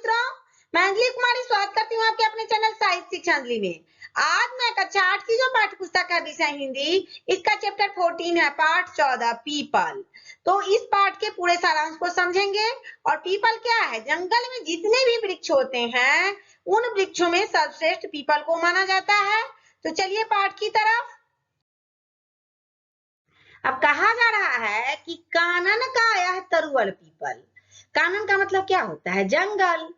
मित्रों, मैं अंजलि कुमारी स्वागत करती हूँ आपके अपने चैनल साहित्य शिक्षा अंजलि में। आज मैं कक्षा 8 की जो पाठ्य पुस्तक है विषय हिंदी, इसका चैप्टर 14 है, पाठ 14 पीपल। तो इस पाठ के पूरे सारांश को समझेंगे। और पीपल क्या है? जंगल में जितने भी वृक्ष होते हैं उन वृक्षों में सर्वश्रेष्ठ पीपल को माना जाता है। तो चलिए पाठ की तरफ। अब कहा जा रहा है कि कानन का यह तरुअल पीपल। कानन का मतलब क्या होता है? जंगल।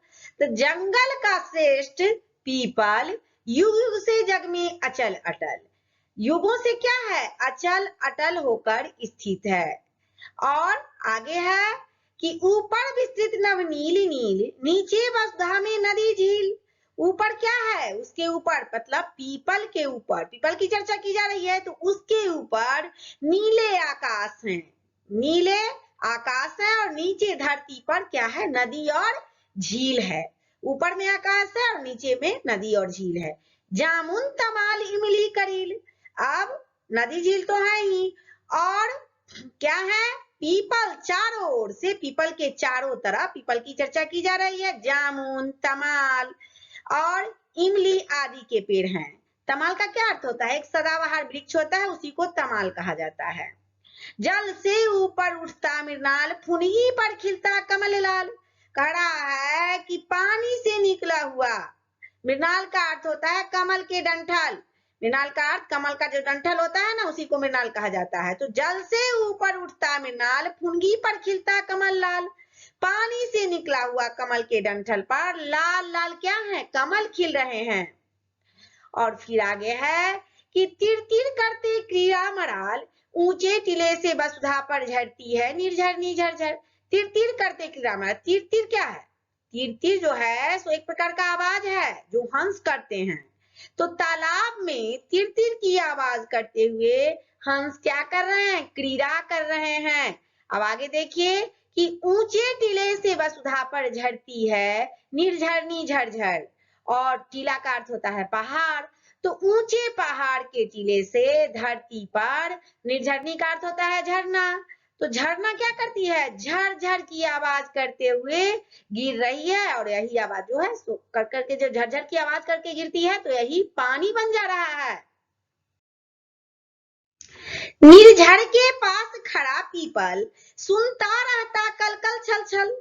तो जंगल का श्रेष्ठ पीपल युग युग से जग में अचल अटल। युगों से क्या है? अचल अटल होकर स्थित है। और आगे है कि ऊपर विस्तृत नभ नील नील, नीचे वसुधा में नदी झील। ऊपर क्या है? उसके ऊपर मतलब पीपल के ऊपर, पीपल की चर्चा की जा रही है तो उसके ऊपर नीले आकाश है, नीले आकाश है और नीचे धरती पर क्या है? नदी और झील है। ऊपर में आकाश है और नीचे में नदी और झील है। जामुन तमाल इमली करील। अब नदी झील तो है ही, और क्या है? पीपल, चारों ओर से पीपल के चारों तरफ पीपल की चर्चा की जा रही है। जामुन, तमाल और इमली आदि के पेड़ हैं। तमाल का क्या अर्थ होता है? एक सदाबहार वृक्ष होता है, उसी को तमाल कहा जाता है। जल से ऊपर उठता मृणाल, फुनगी पर खिलता कमल लाल। कह रहा है कि पानी से निकला हुआ, मृणाल का अर्थ होता है कमल के डंठल। मृणाल का अर्थ कमल का जो डंठल होता है ना, उसी को मृणाल कहा जाता है। तो जल से ऊपर उठता मृणाल, फुनगी पर खिलता कमल लाल। पानी से निकला हुआ कमल के डंठल पर लाल लाल क्या है? कमल खिल रहे हैं। और फिर आगे है कि तिर तिर करते क्रिया मराल, ऊंचे टीले से वसुधा पर झरती है निर्झर निर्झर। तिर तिर करते क्रिया मराल। तिर तिर क्या है? तिर तिर जो है सो एक प्रकार का आवाज है जो हंस करते हैं। तो तालाब में तिर तिर की आवाज करते हुए हंस क्या कर रहे हैं? क्रीड़ा कर रहे हैं। अब आगे देखिए कि ऊंचे टीले से वसुधा पर झरती है निर्झरनी झरझर। और टीला का अर्थ होता है पहाड़। तो ऊंचे पहाड़ के टीले से धरती पर, निर्झरनी का अर्थ होता है झरना। तो झरना क्या करती है? झर झर की आवाज करते हुए गिर रही है। और यही आवाज जो है सो कर करके, जो झरझर की आवाज करके गिरती है तो यही पानी बन जा रहा है। निर्झर के पास खड़ा पीपल, सुनता रहता कल कल छल छल।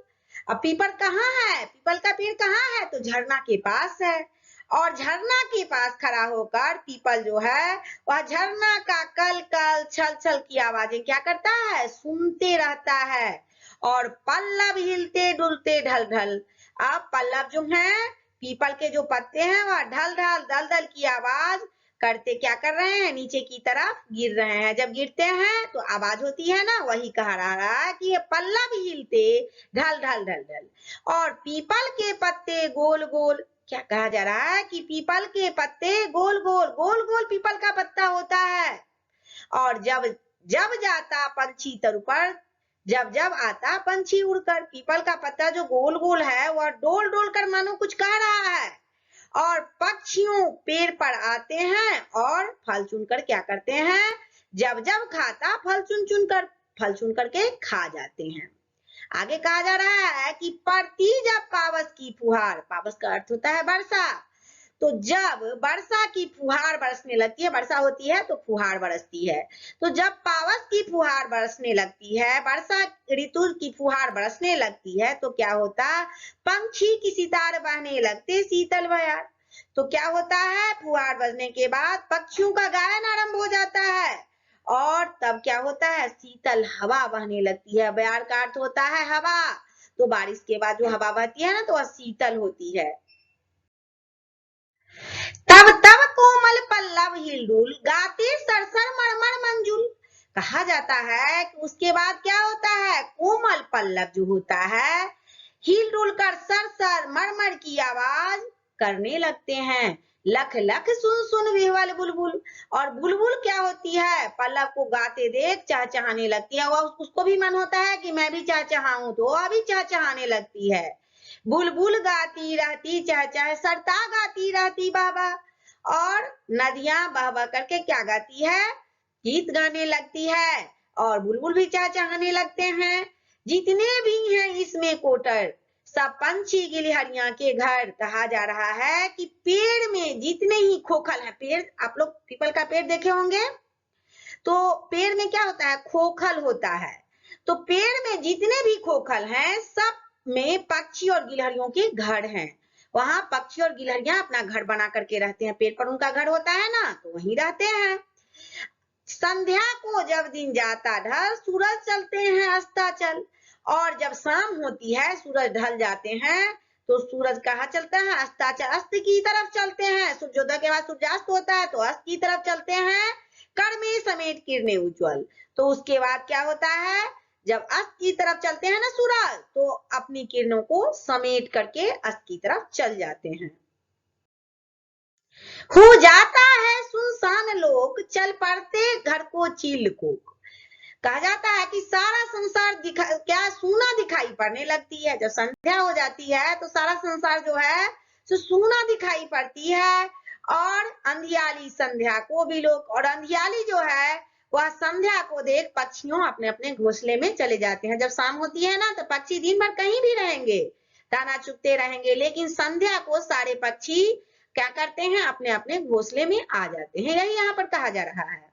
अब पीपल कहाँ है? पीपल का पेड़ कहाँ है? तो झरना के पास है। और झरना के पास खड़ा होकर पीपल जो है वह झरना का कल कल छल छल की आवाजें क्या करता है? सुनते रहता है। और पल्लव हिलते डुलते ढल ढल। अब पल्लव जो है, पीपल के जो पत्ते हैं वह ढल ढल दल दल की आवाज करते क्या कर रहे हैं? नीचे की तरफ गिर रहे हैं। जब गिरते हैं तो आवाज होती है ना, वही कहा रहा है कि ये पल्लव हिलते ढल ढल ढल ढल। और पीपल के पत्ते गोल गोल, क्या कहा जा रहा है? कि पीपल के पत्ते गोल गोल, गोल गोल पीपल का पत्ता होता है। और जब जब जाता पंछी तर पर, जब जब आता पंछी उड़कर। पीपल का पत्ता जो गोल गोल है वह डोल डोल कर मानो कुछ कह रहा है। और पक्षियों पेड़ पर आते हैं और फल चुनकर क्या करते हैं? जब जब खाता फल चुन करके खा जाते हैं। आगे कहा जा रहा है कि पड़ती जब पावस की फुहार, पावस का अर्थ होता है वर्षा। तो जब वर्षा की फुहार बरसने लगती है, वर्षा होती है तो फुहार बरसती है। तो जब पावस की फुहार बरसने लगती है, वर्षा ऋतु की फुहार बरसने लगती है तो क्या होता? पंछी की सितार बहने लगते शीतल बयार। तो क्या होता है? फुहार बजने के बाद पक्षियों का गायन आरंभ हो जाता है। और तब क्या होता है? शीतल हवा बहने लगती है। बयार का अर्थ होता है हवा। तो बारिश के बाद जो हवा बहती है ना तो वह शीतल होती है। तब तब कोमल पल्लव हिलडुल, गाते सरसर मरमर मंजुल। कहा जाता है कि उसके बाद क्या होता है? कोमल पल्लव जो होता है हिलडुल कर सरसर मरमर की आवाज करने लगते हैं। लख लख सुन सुन विह्वल बुलबुल। और बुलबुल क्या होती है? पल्लव को गाते देख चहचहाने लगती है। वह उसको भी मन होता है कि मैं भी चहचहाऊं, तो वह भी चहचहाने लगती है। बुलबुल गाती रहती चहचह, सरता गाती रहती बाबा। और नदियां बह बह करके क्या गाती है? गीत गाने लगती है। और बुलबुल भी चहचहाने लगते हैं। जितने भी हैं इसमें कोटर, सब पंछी गिलहरियां के घर। कहा जा रहा है कि पेड़ में जितने ही खोखल हैं, पेड़ आप लोग पीपल का पेड़ देखे होंगे, तो पेड़ में क्या होता है, खोखल होता है। तो पेड़ में जितने भी खोखल हैं सब में पक्षी और गिलहरियों के घर हैं। वहां पक्षी और गिलहरियां अपना घर बना करके रहते हैं, पेड़ पर उनका घर होता है ना, तो वहीं रहते हैं। संध्या को जब दिन जाता ढल, सूरज चलते हैं अस्ताचल, और जब शाम होती है सूरज ढल जाते हैं, तो सूरज कहाँ चलता है, अस्ताचल, अस्त की तरफ चलते हैं। सूर्योदय के बाद सूर्यास्त होता है तो अस्त की तरफ चलते हैं। कर में समेट किरणें उज्ज्वल। तो उसके बाद क्या होता है, जब अस्त की तरफ चलते हैं ना सूरज, तो अपनी किरणों को समेट करके अस्त की तरफ चल जाते हैं। हो जाता है सुनसान लोक, चल पड़ते घर को चील को। कहा जाता है कि सारा संसार क्या सूना दिखाई पड़ने लगती है। जब संध्या हो जाती है तो सारा संसार जो है तो सूना दिखाई पड़ती है, और अंधियाली संध्या को भी लोग, और अंधियाली जो है वह संध्या को देख पक्षियों अपने अपने घोंसले में चले जाते हैं। जब शाम होती है ना तो पक्षी दिन भर कहीं भी रहेंगे, दाना चुगते रहेंगे, लेकिन संध्या को सारे पक्षी क्या करते हैं, अपने अपने घोंसले में आ जाते हैं। यही यहाँ पर कहा जा रहा है।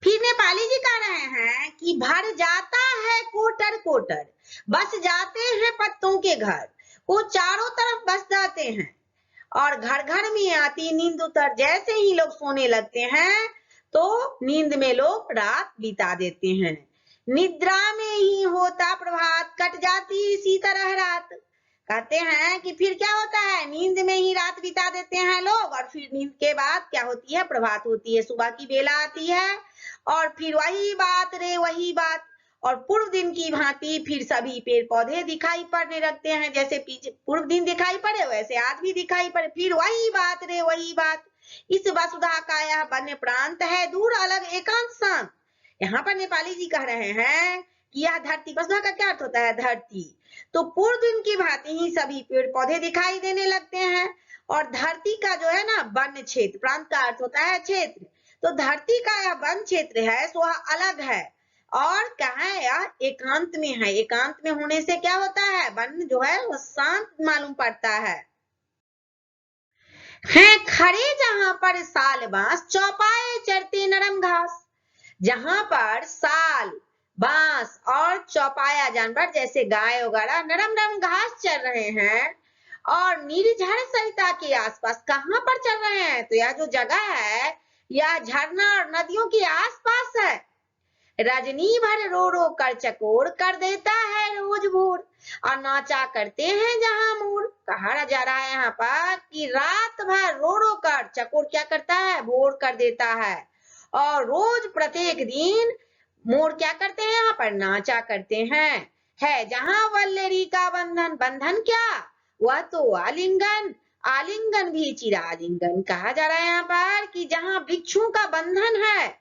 फिर नेपाली जी कह रहे हैं कि भर जाता है कोटर कोटर, बस जाते हैं पत्तों के घर, वो चारों तरफ बस जाते हैं, और घर घर में आती नींद उतर। जैसे ही लोग सोने लगते हैं तो नींद में लोग रात बिता देते हैं। निद्रा में ही होता प्रभात, कट जाती इसी तरह रात। कहते हैं कि फिर क्या होता है, नींद में ही रात बिता देते हैं लोग, और फिर नींद के बाद क्या होती है, प्रभात होती है, सुबह की बेला आती है, और फिर वही बात रे वही बात, और पूर्व दिन की भांति फिर सभी पेड़ पौधे दिखाई पड़ने लगते हैं। जैसे पूर्व दिन दिखाई पड़े वैसे आज भी दिखाई पड़े, फिर वही बात रे वही बात। इस वसुधा का यह वन्य प्रांत है, दूर अलग एकांत शांत। यहाँ पर नेपाली जी कह रहे हैं कि यह धरती, वसुधा का क्या अर्थ होता है, धरती। तो पूर्व दिन की भांति ही सभी पेड़ पौधे दिखाई देने लगते हैं, और धरती का जो है ना वन्य क्षेत्र, प्रांत का अर्थ होता है क्षेत्र, तो धरती का यह वन क्षेत्र है सो वह अलग है, और कहाँ है, यह एकांत में है। एकांत में होने से क्या होता है, वन जो है वो शांत मालूम पड़ता है खड़े जहां पर साल बांस, चौपाए चरते नरम घास। जहां पर साल, बांस और चौपाया जानवर जैसे गाय वगैरह नरम नरम घास चर रहे हैं, और निर्झर सरिता के आसपास कहां पर चल रहे हैं, तो यह जो जगह है यह झरना और नदियों के आसपास है। रजनी भर रो रो कर चकोर कर देता है रोज भोर, और नाचा करते हैं जहां मोर। कहा जा रहा है यहाँ पर कि रात भर रो रो कर चकोर क्या करता है, भोर कर देता है, और रोज प्रत्येक दिन मोर क्या करते हैं, यहाँ पर नाचा करते हैं। है जहां वल्लरी का बंधन, बंधन क्या, वह तो आलिंगन, आलिंगन भी चिरालिंगन। कहा जा रहा है यहाँ पर कि जहां वृक्षों का बंधन है,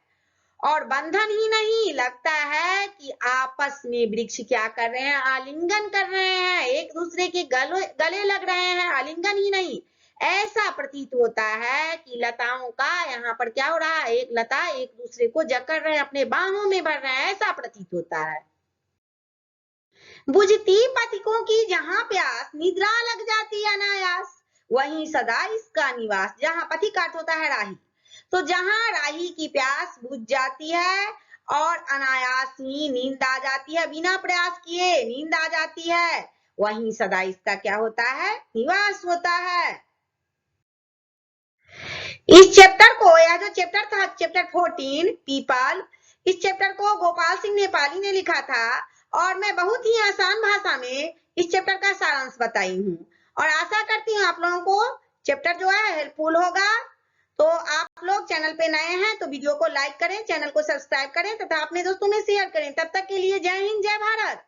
और बंधन ही नहीं, लगता है कि आपस में वृक्ष क्या कर रहे हैं, आलिंगन कर रहे हैं, एक दूसरे के गले लग रहे हैं। आलिंगन ही नहीं, ऐसा प्रतीत होता है कि लताओं का यहाँ पर क्या हो रहा है, एक लता एक दूसरे को जकड़ रहे हैं, अपने बाहों में भर रहे हैं, ऐसा प्रतीत होता है। बुझती पथिकों की जहां प्यास, निद्रा लग जाती अनायास, वहीं सदा इसका निवास। जहां पथिक अर्थ होता है राही, तो जहां राही की प्यास बुझ जाती है और अनायास ही नींद आ जाती है, बिना प्रयास किए नींद आ जाती है, वहीं सदा इसका क्या होता है, निवास होता है। इस चैप्टर को, यह जो चैप्टर था चैप्टर 14 पीपल, इस चैप्टर को गोपाल सिंह नेपाली ने लिखा था, और मैं बहुत ही आसान भाषा में इस चैप्टर का सारांश बताई हूँ, और आशा करती हूँ आप लोगों को चैप्टर जो है हेल्पफुल होगा। तो आप लोग चैनल पे नए हैं तो वीडियो को लाइक करें, चैनल को सब्सक्राइब करें तथा अपने दोस्तों में शेयर करें। तब तक के लिए जय हिंद, जय भारत।